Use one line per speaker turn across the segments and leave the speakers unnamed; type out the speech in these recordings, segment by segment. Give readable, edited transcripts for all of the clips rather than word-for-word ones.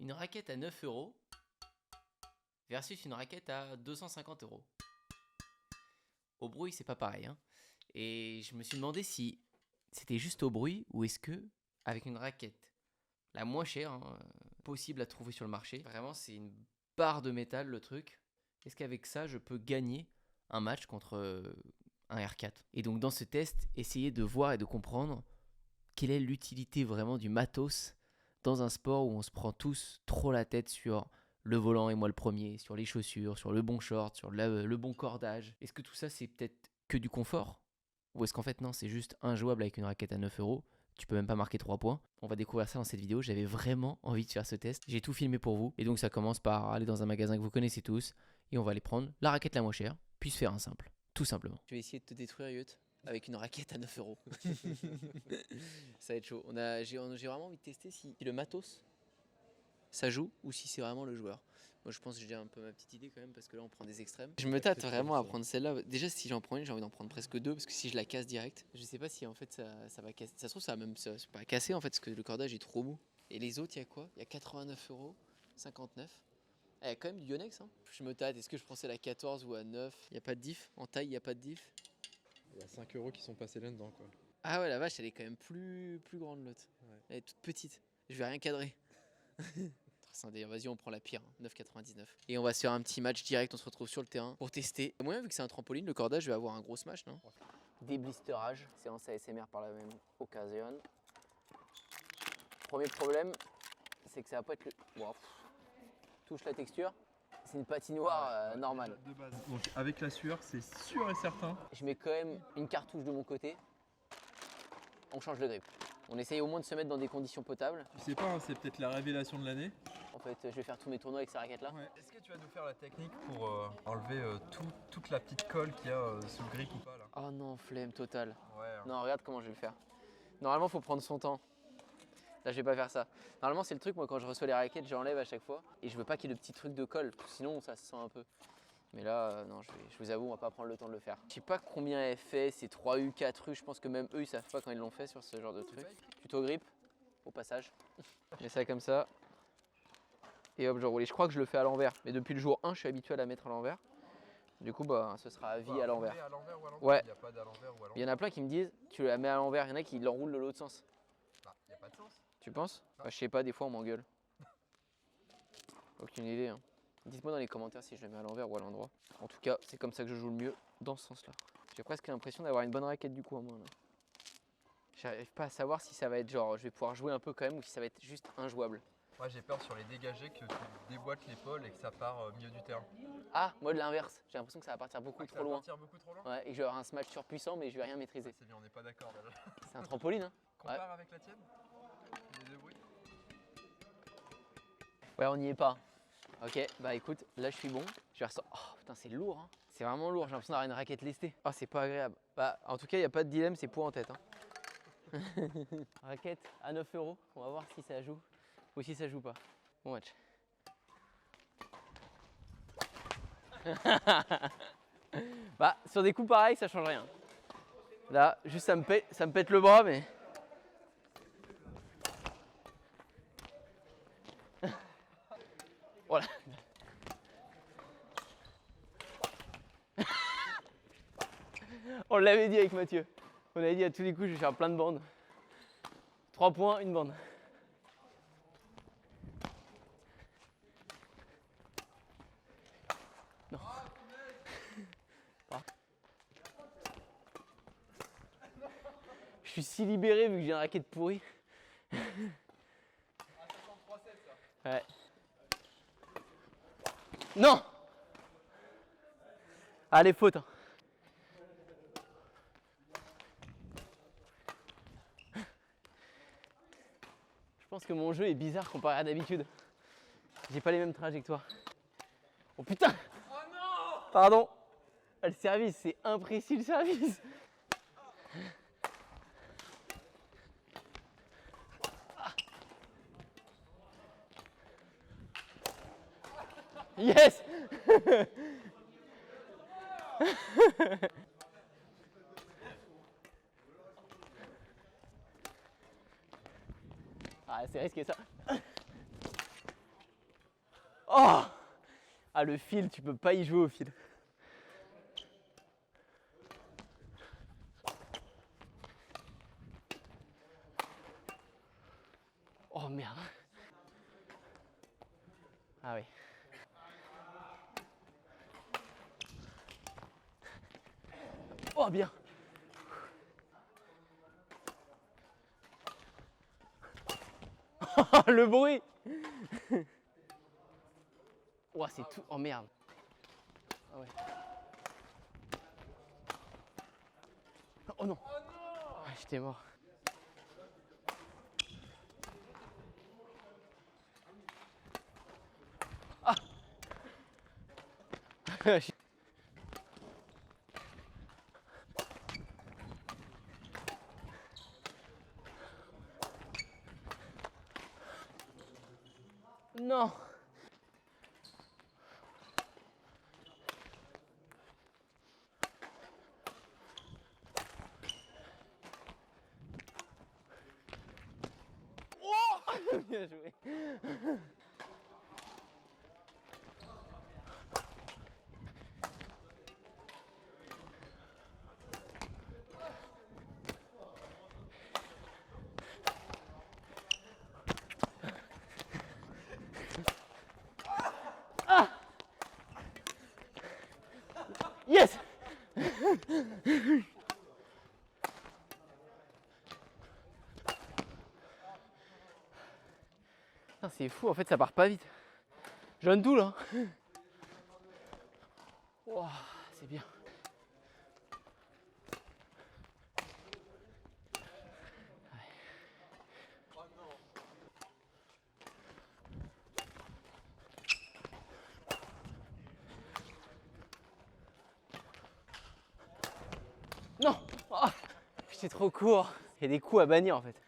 une raquette à 9 € versus une raquette à 250 €. Au bruit, c'est pas pareil, hein. Et je me suis demandé si c'était juste au bruit ou est-ce que, avec une raquette la moins chère possible à trouver sur le marché, vraiment c'est une barre de métal le truc, est-ce qu'avec ça je peux gagner un match contre un R4? Et donc dans ce test, essayer de voir et de comprendre quelle est l'utilité vraiment du matos dans un sport où on se prend tous trop la tête sur le volant et moi le premier, sur les chaussures, sur le bon short, sur le bon cordage. Est-ce que tout ça c'est peut-être que du confort? Ou est-ce qu'en fait non, c'est juste injouable avec une raquette à 9 €? Tu peux même pas marquer 3 points. On va découvrir ça dans cette vidéo. J'avais vraiment envie de faire ce test. J'ai tout filmé pour vous. Et donc ça commence par aller dans un magasin que vous connaissez tous. Et on va aller prendre la raquette la moins chère, puis se faire un simple. Tout simplement. Je vais essayer de te détruire, Yot, avec une raquette à 9 €. Ça va être chaud. J'ai vraiment envie de tester si le matos, ça joue, ou si c'est vraiment le joueur. Moi je pense que j'ai un peu ma petite idée quand même, parce que là on prend des extrêmes. Je me tâte vraiment à prendre celle-là. Déjà si j'en prends une, j'ai envie d'en prendre presque deux, parce que si je la casse direct, je sais pas si en fait ça va casser. Ça se trouve ça va même ça pas casser en fait, parce que le cordage est trop mou. Et les autres, il y a quoi? Il y a 89 €, 59. Il y a quand même du Yonex, hein. Je me tâte, est-ce que je prends celle à 14 ou à 9? Il n'y a pas de diff? En taille, il n'y a pas de diff?
Il y a 5 € qui sont passés là-dedans, quoi.
Ah ouais, la vache, elle est quand même plus grande l'autre. Ouais. Elle est toute petite. Je vais rien cadrer. D'ailleurs, vas-y, on prend la pire, 9,99. Et on va se faire un petit match direct, on se retrouve sur le terrain pour tester. Moi, vu que c'est un trampoline, le cordage, je vais avoir un gros smash, non? Déblistérage, séance ASMR par la même occasion. Premier problème, c'est que ça va pas être le... Wow. Touche la texture, c'est une patinoire normale.
De base. Donc avec la sueur, c'est sûr et certain.
Je mets quand même une cartouche de mon côté. On change de grip. On essaye au moins de se mettre dans des conditions potables.
Tu sais pas, hein, c'est peut-être la révélation de l'année.
En fait, je vais faire tous mes tournois avec ces raquettes-là.
Ouais. Est-ce que tu vas nous faire la technique pour enlever toute la petite colle qu'il y a sous le grip ou pas là?
Oh non, flemme totale.
Ouais. Hein.
Non, regarde comment je vais le faire. Normalement, il faut prendre son temps. Là, je vais pas faire ça. Normalement, c'est le truc, moi, quand je reçois les raquettes, j'enlève à chaque fois. Et je veux pas qu'il y ait de petits trucs de colle, sinon ça se sent un peu. Mais là, non, je vous avoue, on va pas prendre le temps de le faire. Je sais pas combien elle fait, c'est 3U, 4U. Je pense que même eux, ils savent pas quand ils l'ont fait sur ce genre de truc. Tuto grip, au passage. Je mets ça comme ça. Et hop, je roule. Et je crois que je le fais à l'envers. Mais depuis le jour 1, je suis habitué à la mettre à l'envers. Du coup, bah, ce sera à vie à l'envers. Ouais.
Il n'y a pas d'à l'envers ou à l'envers.
Il y en a plein qui me disent, tu la mets à l'envers. Il y en a qui l'enroulent de l'autre sens.
Bah, il n'y a pas de sens.
Tu penses? Bah, je sais pas, des fois on m'engueule. Aucune idée. Hein. Dites-moi dans les commentaires si je la mets à l'envers ou à l'endroit. En tout cas, c'est comme ça que je joue le mieux, dans ce sens-là. J'ai presque l'impression d'avoir une bonne raquette du coup en main là. J'arrive pas à savoir si ça va être genre, je vais pouvoir jouer un peu quand même ou si ça va être juste injouable.
Moi j'ai peur sur les dégagés que tu déboîtes l'épaule et que ça part au milieu du terrain.
Ah, moi de l'inverse. J'ai l'impression que ça va partir beaucoup trop loin.
Beaucoup trop loin.
Ouais, et que je vais avoir un smash surpuissant mais je vais rien maîtriser.
C'est bien, on n'est pas d'accord là.
C'est un trampoline, hein.
Compare avec la tienne. Les deux bruits.
Ouais, on n'y est pas. Ok, bah écoute, là je suis bon. Je vais ressortir. Oh putain, c'est lourd, hein. C'est vraiment lourd. J'ai l'impression d'avoir une raquette lestée. Ah, c'est pas agréable. Bah, en tout cas, il n'y a pas de dilemme, c'est pour en tête. Hein. Raquette à 9 €. On va voir si ça joue ou si ça joue pas. Bon match. Bah, sur des coups pareils, ça change rien. Là, juste ça me pète le bras, mais. Voilà. On l'avait dit avec Mathieu. On avait dit à tous les coups, je vais faire plein de bandes. 3 points, une bande. Non. Je suis si libéré vu que j'ai une raquette pourrie.
Ah, ça sent 3-7 ça.
Ouais. Non. Allez, faute. Hein. Je pense que mon jeu est bizarre comparé à d'habitude. J'ai pas les mêmes trajectoires. Oh putain!
Oh non!
Pardon! Le service, c'est imprécis le service! Yes! Ah, c'est risqué ça. Oh! Ah, le fil, tu peux pas y jouer au fil. Oh merde. Ah oui. Oh bien. Le bruit. Oh c'est tout. Oh merde. Ah ouais. Oh non. Ah, j'étais mort. Ah. Non. Oh bien joué. Ah. Yes. C'est fou, en fait ça part pas vite. Je donne tout là. Wow, c'est bien. Non. Oh, j'étais trop court. Il y a des coups à bannir en fait.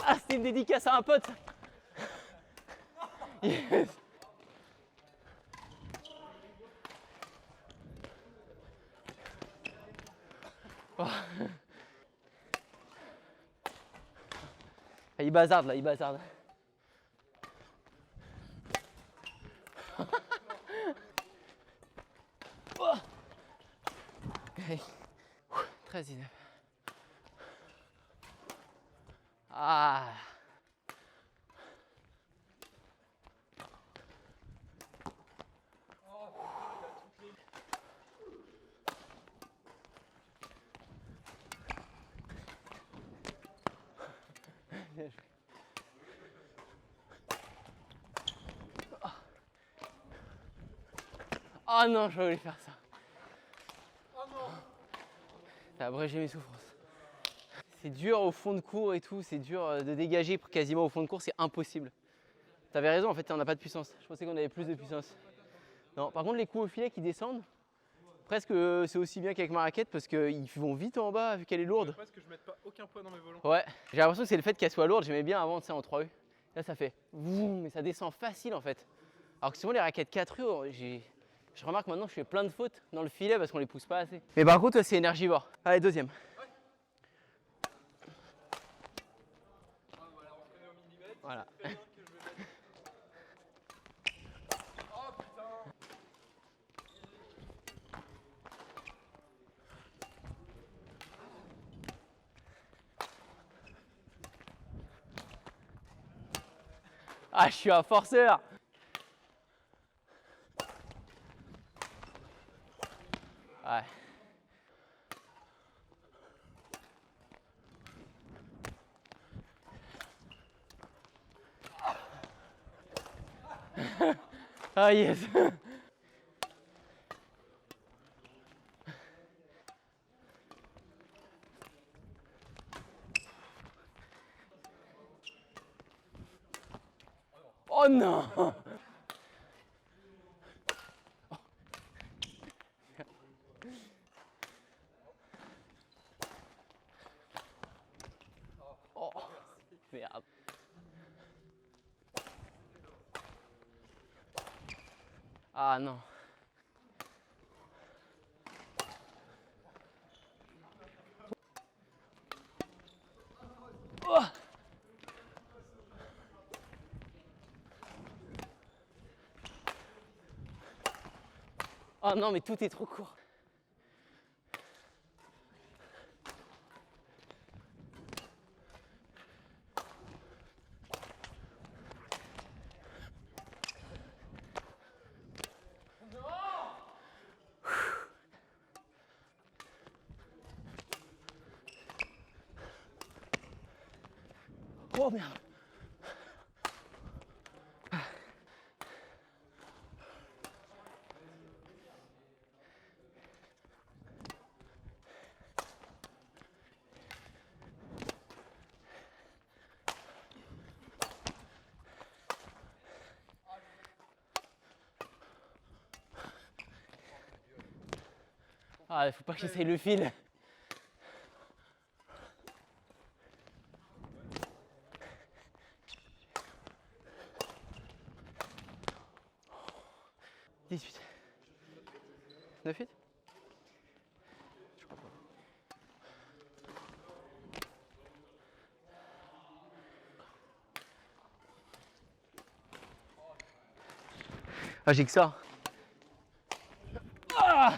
Ah, c'était une dédicace à un pote. Yes. Oh. Ah, il bazarde là, il bazarde. Oh. Okay. 13-19. Ah. Oh non, je voulais faire ça. Oh non. Ça a abrégé mes souffrances. C'est dur au fond de cours et tout, c'est dur de dégager quasiment au fond de cours, c'est impossible. T'avais raison, en fait, on n'a pas de puissance. Je pensais qu'on avait plus de puissance. Non, par contre, les coups au filet qui descendent, presque c'est aussi bien qu'avec ma raquette parce qu'ils vont vite en bas vu qu'elle est lourde.
Presque que je mette pas aucun poids dans mes volants.
Ouais, j'ai l'impression que c'est le fait qu'elle soit lourde. J'aimais bien avant, tu sais, en 3U. Là, ça fait mais ça descend facile en fait. Alors que souvent, les raquettes 4U, je remarque maintenant que je fais plein de fautes dans le filet parce qu'on les pousse pas assez. Mais par contre, c'est énergivore. Allez, deuxième. Ouais. Voilà. Ah, je suis un forceur. Ouais. Ah yes. Oh non. Oh, merde. Ah non. Oh. Oh non, mais tout est trop court. Oh merde. Ah, faut pas que j'essaye le fil. « 18. 9-8 ?» Je crois pas. Ah, j'ai que ça. Ah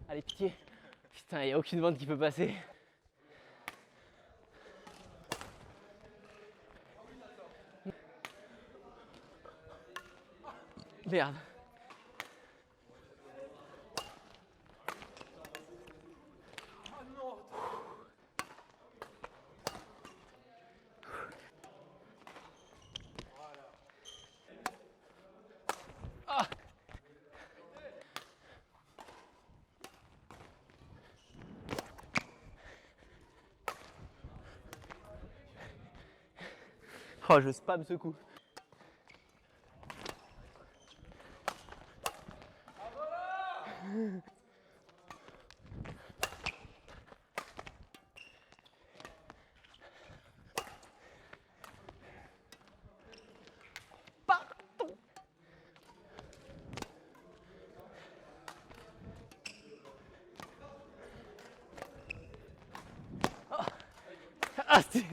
Allez, pitié. Putain, y a aucune bande qui peut passer. Merde. Ah. Oh, je spam ce coup. Pardon. Ah, c'est...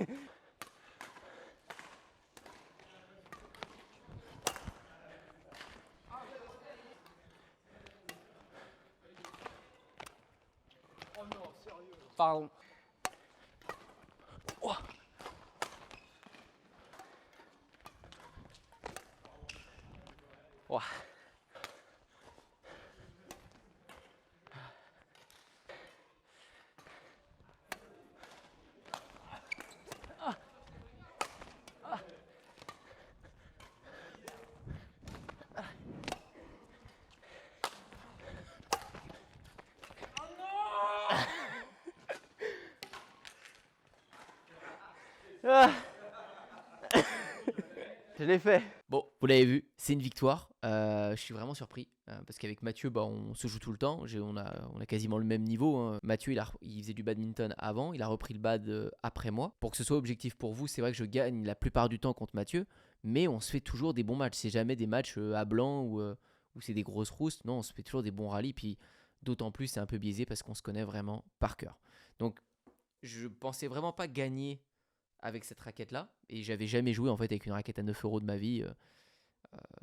Pardon. Oh. Oh. Ah. Je l'ai fait. Bon, vous l'avez vu, c'est une victoire. Je suis vraiment surpris parce qu'avec Mathieu, bah, on se joue tout le temps. On a quasiment le même niveau, hein. Mathieu, il faisait du badminton avant, il a repris le bad après moi. Pour que ce soit objectif pour vous, c'est vrai que je gagne la plupart du temps contre Mathieu, mais on se fait toujours des bons matchs. C'est jamais des matchs à blanc ou c'est des grosses roustes. Non, on se fait toujours des bons rallyes. Puis d'autant plus, c'est un peu biaisé parce qu'on se connaît vraiment par cœur. Donc, je pensais vraiment pas gagner avec cette raquette-là. Et j'avais jamais joué en fait avec une raquette à 9 euros de ma vie,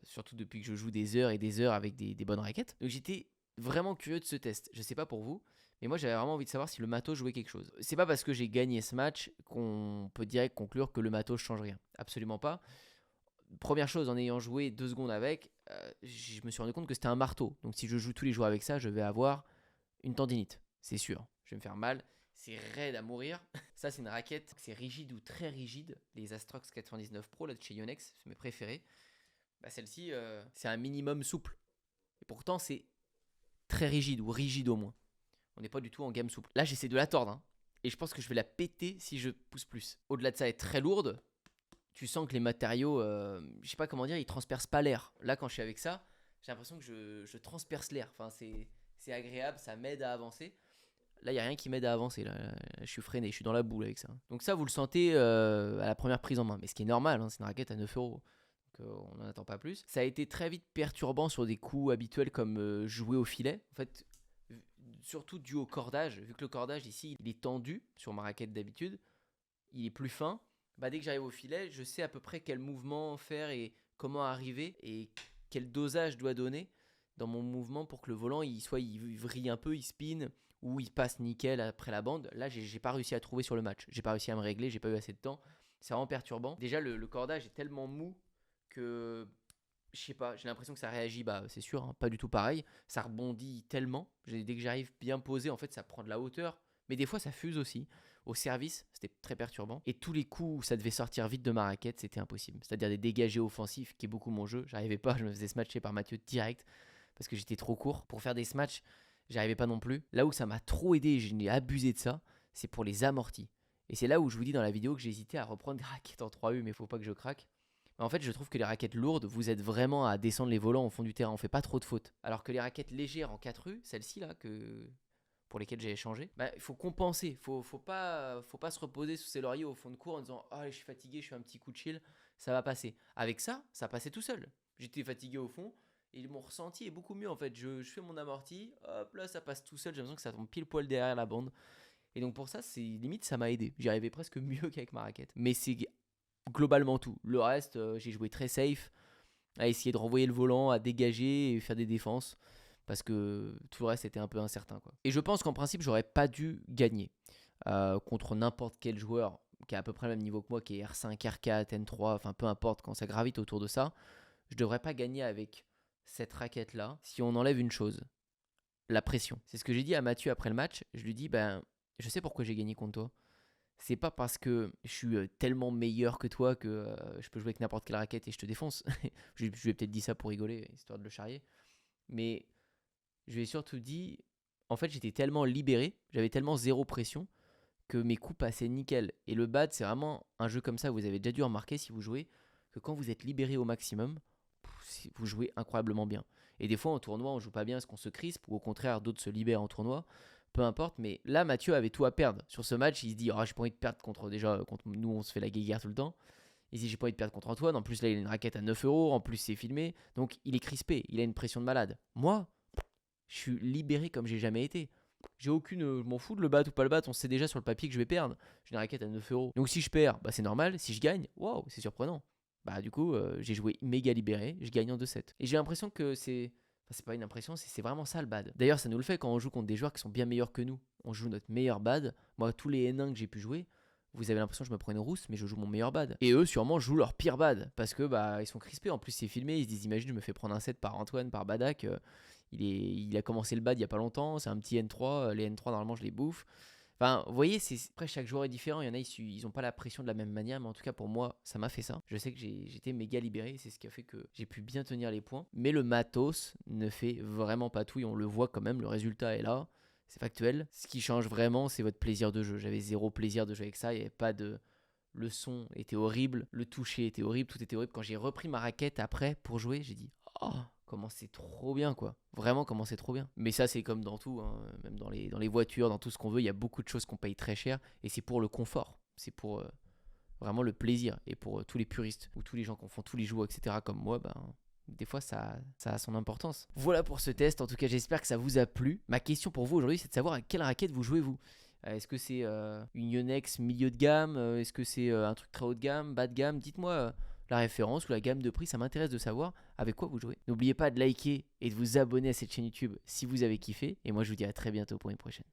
surtout depuis que je joue des heures et des heures avec des bonnes raquettes. Donc j'étais vraiment curieux de ce test. Je sais pas pour vous, mais moi j'avais vraiment envie de savoir si le matos jouait quelque chose. C'est pas parce que j'ai gagné ce match qu'on peut direct conclure que le matos change rien. Absolument pas. Première chose, en ayant joué 2 secondes avec, je me suis rendu compte que c'était un marteau. Donc si je joue tous les jours avec ça, je vais avoir une tendinite. C'est sûr. Je vais me faire mal. C'est raide à mourir. Ça, c'est une raquette. C'est rigide ou très rigide. Les Astrox 99 Pro là, de chez Yonex, c'est mes préférés. Bah, celle-ci, c'est un minimum souple. Et pourtant, c'est très rigide ou rigide au moins. On n'est pas du tout en gamme souple. Là, j'essaie de la tordre. Hein. Et je pense que je vais la péter si je pousse plus. Au-delà de ça, elle est très lourde. Tu sens que les matériaux, je sais pas comment dire, ils transpercent pas l'air. Là, quand je suis avec ça, j'ai l'impression que je transperce l'air. Enfin, c'est agréable, ça m'aide à avancer. Là, il n'y a rien qui m'aide à avancer. Là, je suis freiné, je suis dans la boule avec ça. Donc ça, vous le sentez à la première prise en main. Mais ce qui est normal, hein, c'est une raquette à 9 €. Donc on n'en attend pas plus. Ça a été très vite perturbant sur des coups habituels comme jouer au filet. En fait, surtout dû au cordage. Vu que le cordage ici, il est tendu sur ma raquette d'habitude, il est plus fin. Bah, dès que j'arrive au filet, je sais à peu près quel mouvement faire et comment arriver et quel dosage je dois donner dans mon mouvement pour que le volant il vrille un peu, il spin ou il passe nickel après la bande. Là, j'ai pas réussi à trouver sur le match. J'ai pas réussi à me régler, j'ai pas eu assez de temps. C'est vraiment perturbant. Déjà, le cordage est tellement mou que je sais pas, j'ai l'impression que ça réagit, bah c'est sûr, hein, pas du tout pareil. Ça rebondit tellement. Dès que j'arrive bien posé, en fait, ça prend de la hauteur. Mais des fois, ça fuse aussi. Au service, c'était très perturbant. Et tous les coups où ça devait sortir vite de ma raquette, c'était impossible. C'est-à-dire des dégagés offensifs, qui est beaucoup mon jeu. J'arrivais pas, je me faisais smatcher par Mathieu direct parce que j'étais trop court. Pour faire des smatchs, j'arrivais pas non plus. Là où ça m'a trop aidé et j'ai abusé de ça, c'est pour les amortis. Et c'est là où je vous dis dans la vidéo que j'hésitais à reprendre des raquettes en 3U, mais faut pas que je craque. En fait, je trouve que les raquettes lourdes vous aident vraiment à descendre les volants au fond du terrain. On fait pas trop de fautes. Alors que les raquettes légères en 4U, celles-ci là, pour lesquelles j'ai échangé, bah, il faut compenser. Faut pas se reposer sous ses lauriers au fond de cours en disant « Ah, je suis fatigué, je fais un petit coup de chill, ça va passer. » Avec ça, ça passait tout seul. J'étais fatigué au fond et mon ressenti est beaucoup mieux en fait. Je fais mon amorti, hop là, ça passe tout seul. J'ai l'impression que ça tombe pile poil derrière la bande. Et donc pour ça, c'est limite, ça m'a aidé. J'y arrivais presque mieux qu'avec ma raquette. Mais c'est globalement tout. Le reste, j'ai joué très safe, à essayer de renvoyer le volant, à dégager et faire des défenses, parce que tout le reste était un peu incertain, quoi. Et je pense qu'en principe, j'aurais pas dû gagner contre n'importe quel joueur qui a à peu près le même niveau que moi, qui est R5, R4, N3, enfin peu importe, quand ça gravite autour de ça, je devrais pas gagner avec cette raquette-là si on enlève une chose, la pression. C'est ce que j'ai dit à Mathieu après le match. Je lui dis, ben, je sais pourquoi j'ai gagné contre toi. C'est pas parce que je suis tellement meilleur que toi que je peux jouer avec n'importe quelle raquette et je te défonce. Je lui ai peut-être dit ça pour rigoler, histoire de le charrier. Mais je lui ai surtout dit, en fait, j'étais tellement libéré, j'avais tellement zéro pression que mes coups passaient nickel. Et le bad, c'est vraiment un jeu comme ça, vous avez déjà dû remarquer si vous jouez, que quand vous êtes libéré au maximum, vous jouez incroyablement bien. Et des fois, en tournoi, on joue pas bien parce qu'on se crispe, ou au contraire, d'autres se libèrent en tournoi. Peu importe, mais là, Mathieu avait tout à perdre. Sur ce match, il se dit, j'ai pas envie de perdre contre nous, on se fait la guéguerre tout le temps. Il se dit, j'ai pas envie de perdre contre Antoine. En plus, là, il a une raquette à 9 €. En plus, c'est filmé. Donc, il est crispé. Il a une pression de malade. Moi, je suis libéré comme j'ai jamais été. J'ai aucune. Je m'en fous de le battre ou pas le battre. On sait déjà sur le papier que je vais perdre. J'ai une raquette à 9 €. Donc, si je perds, bah, c'est normal. Si je gagne, waouh, c'est surprenant. Bah, du coup, j'ai joué méga libéré. Je gagne en 2-7. Et j'ai l'impression que c'est. Enfin, c'est pas une impression, c'est vraiment ça le bad. D'ailleurs, ça nous le fait quand on joue contre des joueurs qui sont bien meilleurs que nous. On joue notre meilleur bad. Moi, tous les N1 que j'ai pu jouer, vous avez l'impression que je me prends une rousse, mais je joue mon meilleur bad. Et eux, sûrement, jouent leur pire bad. Parce que bah, ils sont crispés. En plus, c'est filmé. Ils se disent, imagine, je me fais prendre un set par Antoine, par Badak. Il a commencé le bad il y a pas longtemps. C'est un petit N3. Les N3, normalement, je les bouffe. Enfin, vous voyez, après chaque joueur est différent. Il y en a, ils n'ont pas la pression de la même manière, mais en tout cas pour moi, ça m'a fait ça. Je sais que j'étais méga libéré, c'est ce qui a fait que j'ai pu bien tenir les points. Mais le matos ne fait vraiment pas tout et on le voit quand même, le résultat est là, c'est factuel. Ce qui change vraiment, c'est votre plaisir de jeu. J'avais zéro plaisir de jouer avec ça, il n'y avait pas de... Le son était horrible, le toucher était horrible, tout était horrible. Quand j'ai repris ma raquette après pour jouer, j'ai dit « Oh !» Comment c'est trop bien, quoi. Vraiment, comment c'est trop bien. Mais ça, c'est comme dans tout, hein. Même dans les voitures, dans tout ce qu'on veut, il y a beaucoup de choses qu'on paye très cher. Et c'est pour le confort. C'est pour vraiment le plaisir. Et pour tous les puristes ou tous les gens qui font tous les jours, etc., comme moi, ben, des fois, ça a son importance. Voilà pour ce test. En tout cas, j'espère que ça vous a plu. Ma question pour vous aujourd'hui, c'est de savoir à quelle raquette vous jouez, vous. Est-ce que c'est une Yonex milieu de gamme? Est-ce que c'est un truc très haut de gamme, bas de gamme? Dites-moi la référence ou la gamme de prix, ça m'intéresse de savoir avec quoi vous jouez. N'oubliez pas de liker et de vous abonner à cette chaîne YouTube si vous avez kiffé. Et moi, je vous dis à très bientôt pour une prochaine.